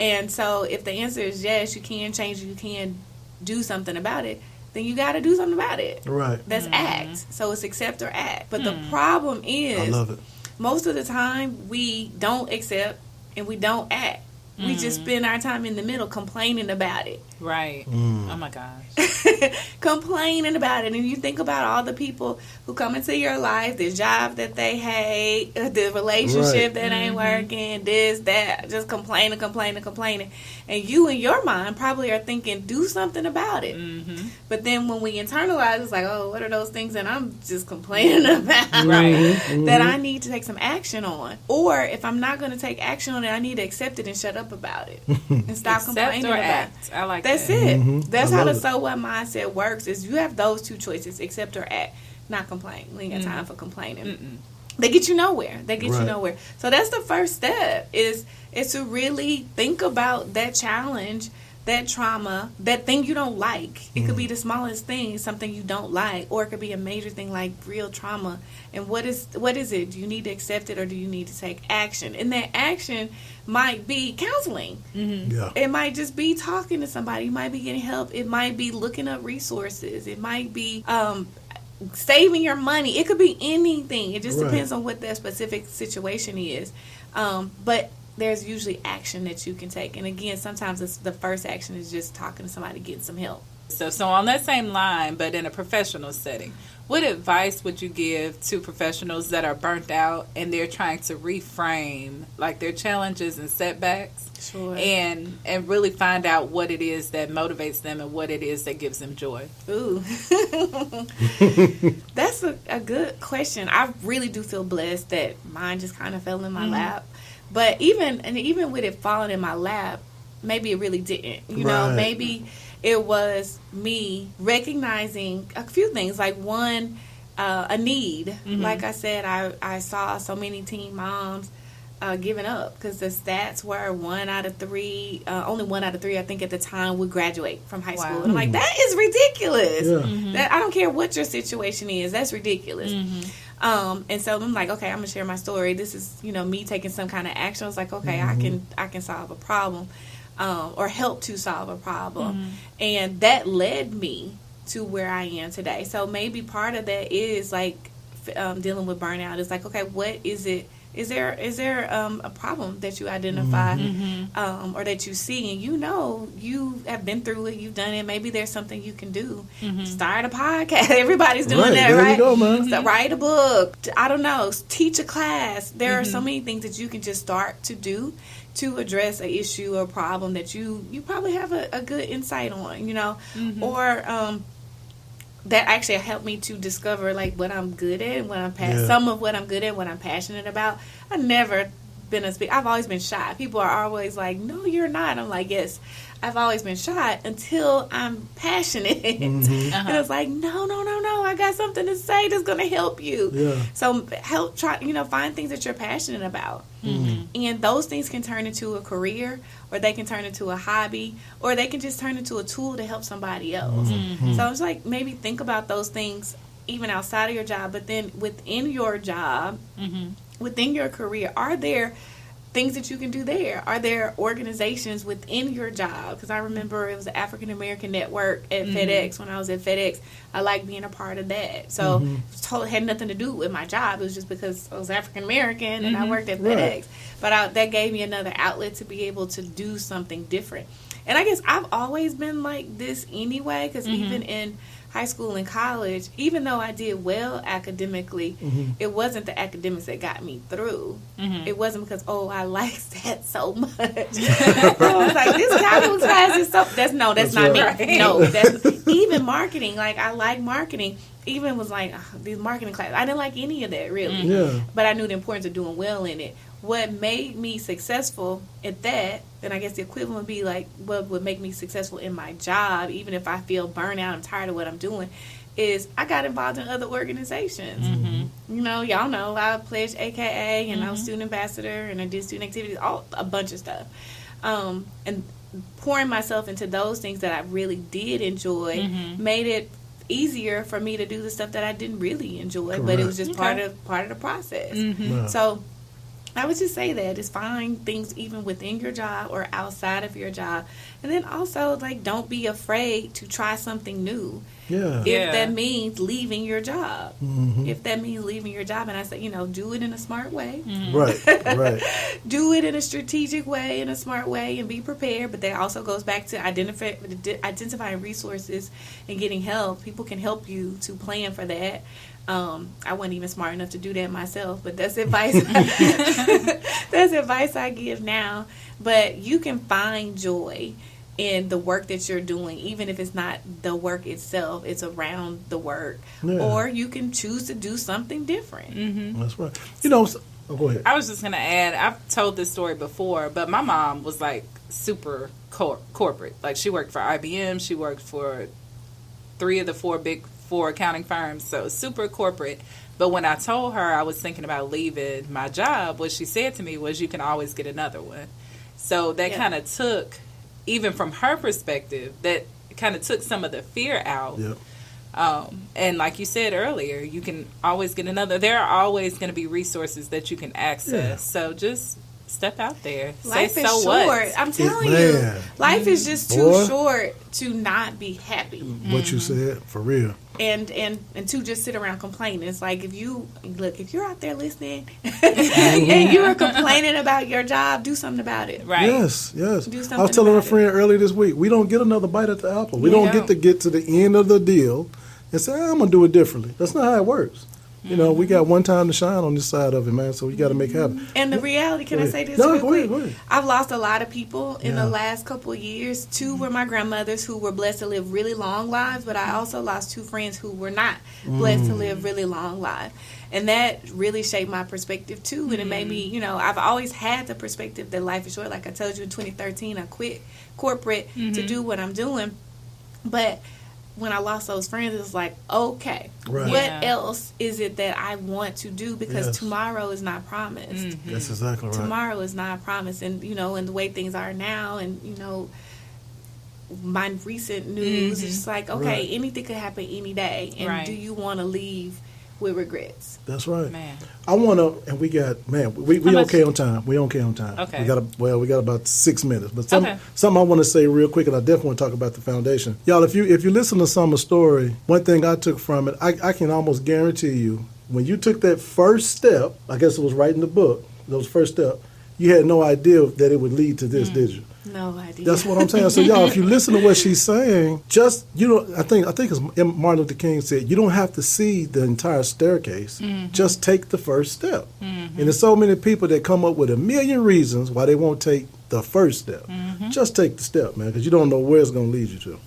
And so if the answer is yes, you can change it, you can do something about it, then you got to do something about it. Right. That's act. So it's accept or act. But the problem is, I love it. Most of the time we don't accept and we don't act. We just spend our time in the middle complaining about it. Right. Oh, my gosh. Complaining about it. And you think about all the people who come into your life, the job that they hate, the relationship that ain't working, this, that, just complaining. And you in your mind probably are thinking, do something about it. But then when we internalize, it's like, oh, what are those things that I'm just complaining about that I need to take some action on? Or if I'm not going to take action on it, I need to accept it and shut up about it and stop complaining about it. I like That's that. it. That's how the so what mindset works. Is you have those two choices: accept or act. Not complain. We ain't got time for complaining. They get you nowhere. So that's the first step. Is to really think about that challenge, that trauma, that thing you don't like. It could be the smallest thing, something you don't like, or it could be a major thing like real trauma. And what is it? Do you need to accept it, or do you need to take action? And that action might be counseling. It might just be talking to somebody. You might be getting help. It might be looking up resources. It might be saving your money. It could be anything. It just depends on what that specific situation is. But there's usually action that you can take. And again, sometimes the first action is just talking to somebody, getting some help. So on that same line, but in a professional setting, what advice would you give to professionals that are burnt out and they're trying to reframe like their challenges and setbacks? Sure. And really find out what it is that motivates them and what it is that gives them joy? Ooh. That's a good question. I really do feel blessed that mine just kind of fell in my lap. But even with it falling in my lap, maybe it really didn't. You know, maybe it was me recognizing a few things. Like one, a need. Like I said, I saw so many teen moms giving up because the stats were only 1 out of 3, I think at the time, would graduate from high school. And I'm like, that is ridiculous. That, I don't care what your situation is. That's ridiculous. And so I'm like, okay, I'm gonna share my story. This is, me taking some kind of action. I was like, okay, I can solve a problem, or help to solve a problem, and that led me to where I am today. So maybe part of that is like dealing with burnout. It's like, okay, what is it? Is there a problem that you identify or that you see, and you have been through it, you've done it, maybe there's something you can do. Start a podcast. Everybody's doing that, there right? You go, man. So write a book. I don't know. Teach a class. There are so many things that you can just start to do to address an issue or problem that you probably have a good insight on, or that actually helped me to discover like what I'm good at and some of what I'm good at, what I'm passionate about. I've never been a speaker. I've always been shy. People are always like, no, you're not. I'm like, yes, I've always been shy until I'm passionate. And it's like, no, I got something to say that's going to help you. Yeah. So find things that you're passionate about. And those things can turn into a career, or they can turn into a hobby, or they can just turn into a tool to help somebody else. So it's like, maybe think about those things even outside of your job, but then within your job, within your career, are there things that you can do there? Are there organizations within your job? Because I remember it was the African American Network at FedEx. When I was at FedEx, I liked being a part of that. So it had nothing to do with my job. It was just because I was African American and I worked at FedEx. But that gave me another outlet to be able to do something different. And I guess I've always been like this anyway, because even in high school and college, even though I did well academically, it wasn't the academics that got me through. It wasn't because, I like that so much. I was like, this calculus class is so... That's not right. me. No, that's... Even marketing, like, I like marketing. Even was like, these marketing classes. I didn't like any of that, really. Yeah. But I knew the importance of doing well in it. What made me successful at that, and I guess the equivalent would be like what would make me successful in my job, even if I feel burnout, I'm tired of what I'm doing, is I got involved in other organizations. You know, y'all know I pledged AKA, and I was student ambassador, and I did student activities, a bunch of stuff. And pouring myself into those things that I really did enjoy made it easier for me to do the stuff that I didn't really enjoy. Correct. But it was just part of the process. Wow. So I would just say that is find things even within your job or outside of your job. And then also, like, don't be afraid to try something new. Yeah. If that means leaving your job. If that means leaving your job. And I say, do it in a smart way. Right. Do it in a strategic way, in a smart way, and be prepared. But that also goes back to identifying resources and getting help. People can help you to plan for that. I wasn't even smart enough to do that myself, but that's advice. That's advice I give now. But you can find joy in the work that you're doing, even if it's not the work itself, it's around the work. Yeah. Or you can choose to do something different. That's right. Go ahead. I was just going to add, I've told this story before, but my mom was like super corporate. Like, she worked for IBM, she worked for 3 of the big 4 accounting firms, so super corporate. But when I told her I was thinking about leaving my job, what she said to me was, you can always get another one. So that kind of took, even from her perspective, that kind of took some of the fear out. And like you said earlier, you can always get another. There are always going to be resources that you can access. So just step out there. Life Say, is so short. what? I'm telling you, life is just too short to not be happy. What you said, for real. And to just sit around complaining. It's like, if you're out there listening and you are complaining about your job, do something about it. Right. Yes. Do something. I was telling a friend earlier this week, we don't get another bite at the apple. We don't get to the end of the deal and say, I'm going to do it differently. That's not how it works. We got one time to shine on this side of it, man, so you got to make it happen. And the reality, can I say this real quick? Go ahead. I've lost a lot of people in the last couple of years. 2 were my grandmothers who were blessed to live really long lives, but I also lost 2 friends who were not blessed to live really long lives. And that really shaped my perspective, too. And it made me, I've always had the perspective that life is short. Like I told you, in 2013, I quit corporate to do what I'm doing. But when I lost those friends, it was like, okay, what else is it that I want to do? Because tomorrow is not promised. That's exactly right. Tomorrow is not promised. And, and the way things are now, and, my recent news, it's like, okay, anything could happen any day. And do you want to leave with regrets? That's right. Man. I want to, and we got, we okay on time. We okay on time. Okay. We got about 6 minutes. But something I want to say real quick, and I definitely want to talk about the foundation. Y'all, if you listen to Summer's story, one thing I took from it, I can almost guarantee you, when you took that first step, I guess it was right in the book, those first step, you had no idea that it would lead to this, did you? No idea. That's what I'm saying. So, y'all, if you listen to what she's saying, just, I think as Martin Luther King said, you don't have to see the entire staircase. Just take the first step. And there's so many people that come up with a million reasons why they won't take the first step. Just take the step, man, because you don't know where it's going to lead you to.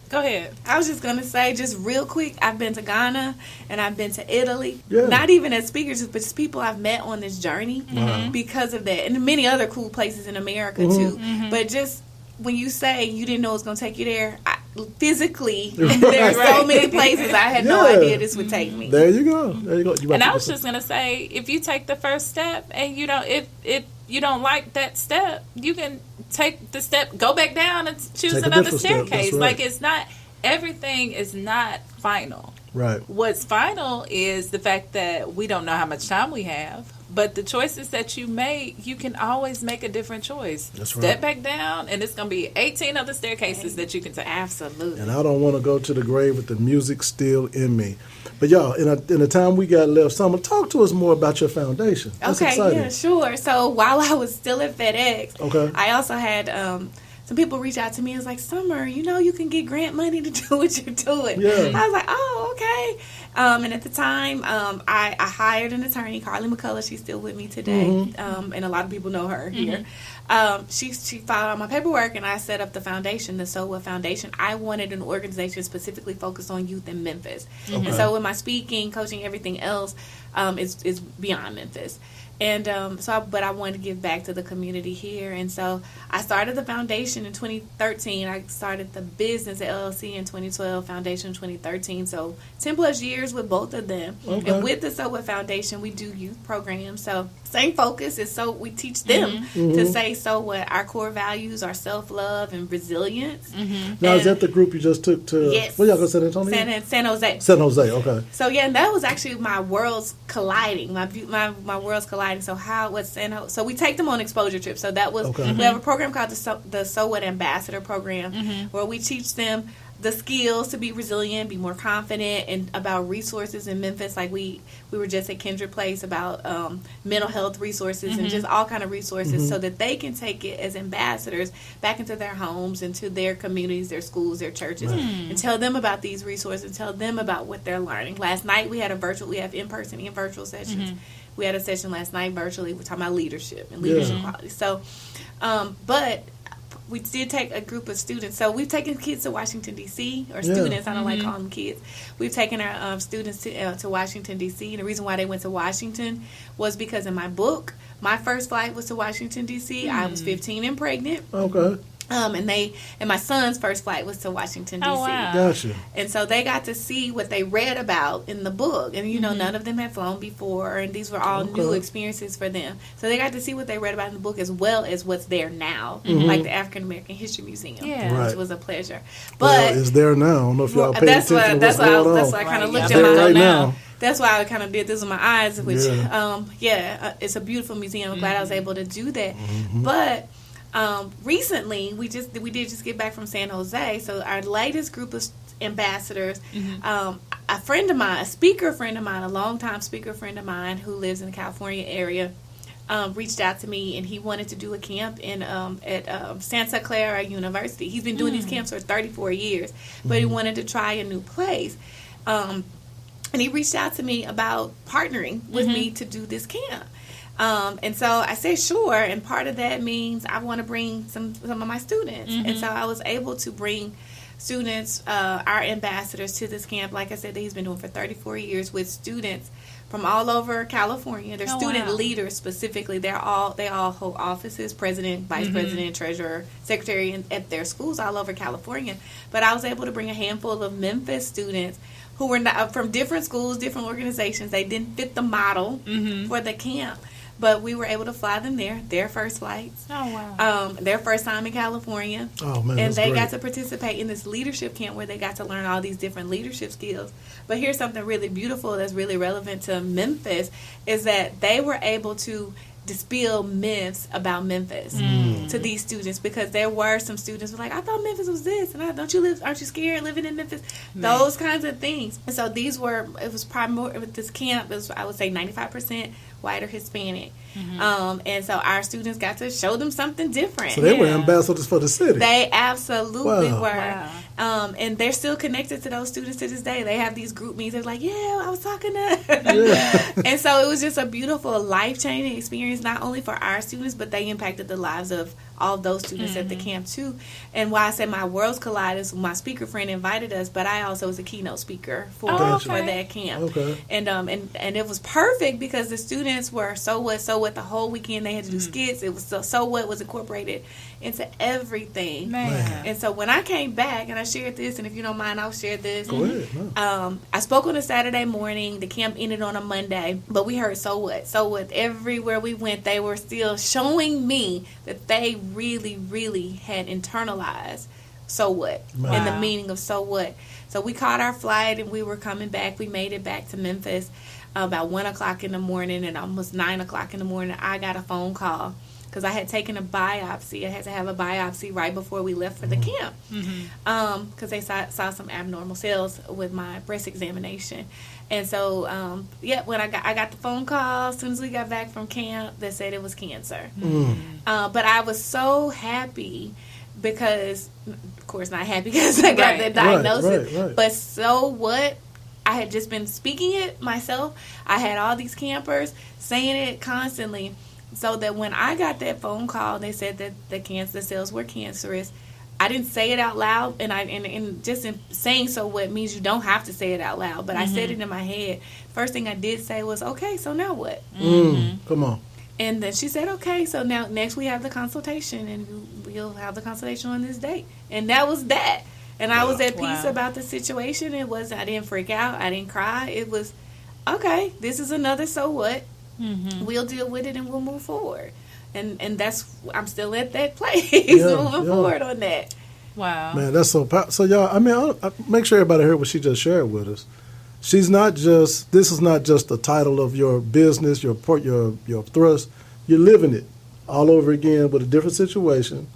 Go ahead. I was just going to say, just real quick, I've been to Ghana and I've been to Italy. Yeah. Not even as speakers, but just people I've met on this journey because of that. And many other cool places in America, too. But just when you say you didn't know it was going to take you there, physically, there are so many places I had no idea this would take me. There you go. And I was just going to say, if you take the first step and if you don't like that step, you can take the step, go back down and choose another staircase. Right. Like, it's not, everything is not final. Right. What's final is the fact that we don't know how much time we have, but the choices that you make, you can always make a different choice. That's right. Step back down, and it's going to be 18 other staircases that you can take. Absolutely. And I don't want to go to the grave with the music still in me. But y'all, in the time we got left, Summer, talk to us more about your foundation. That's exciting. Yeah, sure. So while I was still at FedEx, I also had some people reach out to me and was like, Summer, you can get grant money to do what you're doing. Yeah. I was like, oh, okay. And at the time, I hired an attorney, Carly McCullough. She's still with me today, and a lot of people know her here. She filed out my paperwork, and I set up the foundation, the So What Foundation. I wanted an organization specifically focused on youth in Memphis. Okay. And so with my speaking, coaching, everything else, is beyond Memphis. And but I wanted to give back to the community here. And so I started the foundation in 2013. I started the business, the LLC, in 2012, foundation 2013. So 10 plus years with both of them. Okay. And with the So What Foundation, we do youth programs. So same focus is we teach them to say so what. Our core values are self-love and resilience. Now, is that the group you just took to? Yes. Where y'all go, San Antonio? San Jose. San Jose, okay. So yeah, and that was actually my worlds colliding. My worlds colliding. So so we take them on exposure trips. So that was we have a program called the So What Ambassador Program, where we teach them the skills to be resilient, be more confident, and about resources in Memphis. Like we were just at Kindred Place about mental health resources and just all kind of resources, so that they can take it as ambassadors back into their homes, into their communities, their schools, their churches, and tell them about these resources, and tell them about what they're learning. Last night we have in-person and virtual sessions. We had a session last night virtually. We're talking about leadership and leadership quality. So, but we did take a group of students. So we've taken kids to Washington, D.C., or students. I don't like calling them kids. We've taken our students to Washington, D.C. And the reason why they went to Washington was because in my book, my first flight was to Washington, D.C. I was 15 and pregnant. Okay. And my son's first flight was to Washington, D.C. Oh, wow. Gotcha. And so they got to see what they read about in the book. And, none of them had flown before, and these were all new experiences for them. So they got to see what they read about in the book as well as what's there now, like the African American History Museum, which was a pleasure. But it's there now. I don't know if y'all paid attention to what's going on. That's why I kind of looked at at right now. now. That's why I kind of did this with my eyes, which, it's a beautiful museum. I'm glad I was able to do that. But recently, we did just get back from San Jose. So our latest group of ambassadors, a friend of mine, a speaker friend of mine, a longtime speaker friend of mine who lives in the California area, reached out to me, and he wanted to do a camp at Santa Clara University. He's been doing these camps for 34 years, but he wanted to try a new place. And he reached out to me about partnering with me to do this camp. And so I said, sure. And part of that means I want to bring some of my students. And so I was able to bring students, our ambassadors, to this camp, like I said, that he's been doing for 34 years with students from all over California. They're student leaders specifically. They all hold offices, president, vice president, treasurer, secretary at their schools all over California. But I was able to bring a handful of Memphis students who were not, from different schools, different organizations. They didn't fit the model for the camp. But we were able to fly them there, their first flights. Oh, wow. Their first time in California. Oh, man, and they great. got to participate in this leadership camp where they got to learn all these different leadership skills. But here's something really beautiful that's really relevant to Memphis, is that they were able to dispel myths about Memphis to these students, because there were some students who were like, I thought Memphis was this, and aren't you scared living in Memphis? Those kinds of things. And so this camp was, I would say, 95% white or Hispanic. And so our students got to show them something different. So they were ambassadors for the city. They absolutely were. Wow. And they're still connected to those students to this day. They have these group meetings. They're like, I was talking to And so it was just a beautiful, life-changing experience, not only for our students, but they impacted the lives of all of those students at the camp too. And why I said my worlds collided is my speaker friend invited us, but I also was a keynote speaker for that camp. Okay. And it was perfect because the students were so what the whole weekend. They had to do skits. It was so what was incorporated into everything. Man. And so when I came back, and I shared this, and if you don't mind, I'll share this. Go ahead. I spoke on a Saturday morning. The camp ended on a Monday, but we heard so what. Everywhere we went, they were still showing me that they really, really had internalized so what? Wow. And the meaning of so what. So we caught our flight and we were coming back. We made it back to Memphis about 1 o'clock in the morning, and almost 9 o'clock in the morning, I got a phone call because I had taken a biopsy. I had to have a biopsy right before we left for the camp because they saw some abnormal cells with my breast examination. And so, when I got the phone call as soon as we got back from camp, they said it was cancer. But I was so happy because, of course, not happy because I got the diagnosis. Right. But so what? I had just been speaking it myself. I had all these campers saying it constantly. So that when I got that phone call, they said that the cancer cells were cancerous. I didn't say it out loud, and just in saying so what means you don't have to say it out loud. But I said it in my head. First thing I did say was, okay, so now what? Come on. And then she said, okay, so now next we have the consultation, and we'll have the consultation on this date. And that was that. And I was at peace about the situation. I didn't freak out. I didn't cry. It was, okay, this is another so what. We'll deal with it and we'll move forward. And that's, I'm still at that place, moving forward on that. Wow. Man, that's so powerful. So, y'all, I mean, I make sure everybody heard what she just shared with us. This is not just the title of your business, your thrust. You're living it all over again with a different situation.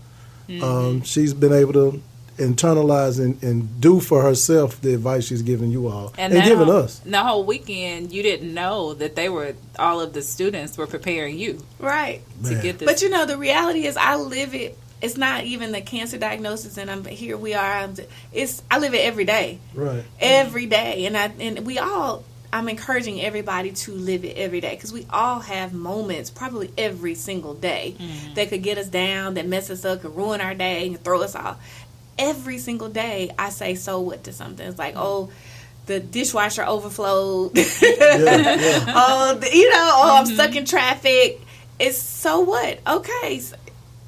She's been able to internalize and do for herself the advice she's giving you all and giving us. The whole weekend, you didn't know that all of the students were preparing you. Right. To get this. But, the reality is I live it. It's not even the cancer diagnosis, and here we are. I live it every day. Right. Every day. I'm encouraging everybody to live it every day because we all have moments, probably every single day, that could get us down, that mess us up, could ruin our day, and throw us off. Every single day, I say so what to something. It's like, the dishwasher overflowed. I'm stuck in traffic. It's so what? Okay.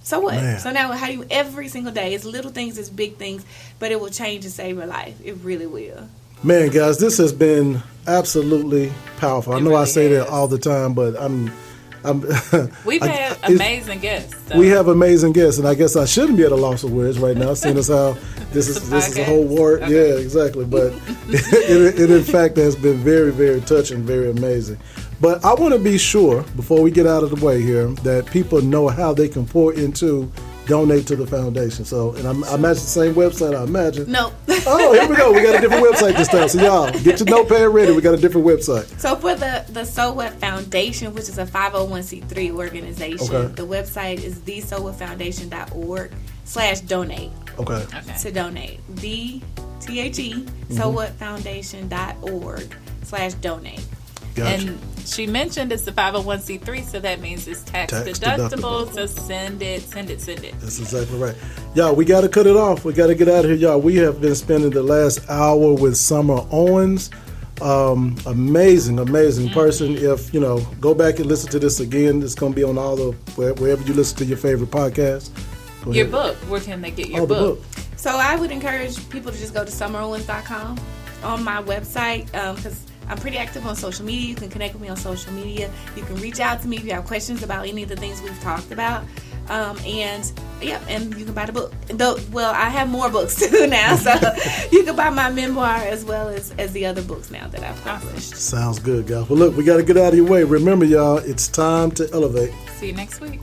So what? Man. So now how do you, every single day, it's little things, it's big things, but it will change and save your life. It really will. Man, guys, this has been absolutely powerful. I know I say that all the time, but we've had amazing guests. So. We have amazing guests, and I guess I shouldn't be at a loss of words right now, seeing as how this is a whole war. Okay. Yeah, exactly. But it in fact has been very, very touching, very amazing. But I want to be sure before we get out of the way here that people know how they can pour into. Donate to the foundation. So, and I imagine the same website, I imagine. No. Oh, here we go. We got a different website this time. So, y'all, get your notepad ready. We got a different website. So, for the So What Foundation, which is a 501c3 organization, the website is thesowhatfoundation.org/donate. Okay. To donate. sowhatfoundation.org/donate. Gotcha. And she mentioned it's the 501c3, so that means it's tax deductible. So send it. That's exactly right. Y'all, we got to cut it off. We got to get out of here, y'all. We have been spending the last hour with Summer Owens. Amazing person. If, go back and listen to this again. It's going to be on all wherever you listen to your favorite podcast. Your book. Where can they get your book? So I would encourage people to just go to summerowens.com on my website because I'm pretty active on social media. You can connect with me on social media. You can reach out to me if you have questions about any of the things we've talked about. And you can buy the book. I have more books too now, so you can buy my memoir as well as the other books now that I've published. Sounds good, guys. Well, look, we got to get out of your way. Remember, y'all, it's time to elevate. See you next week.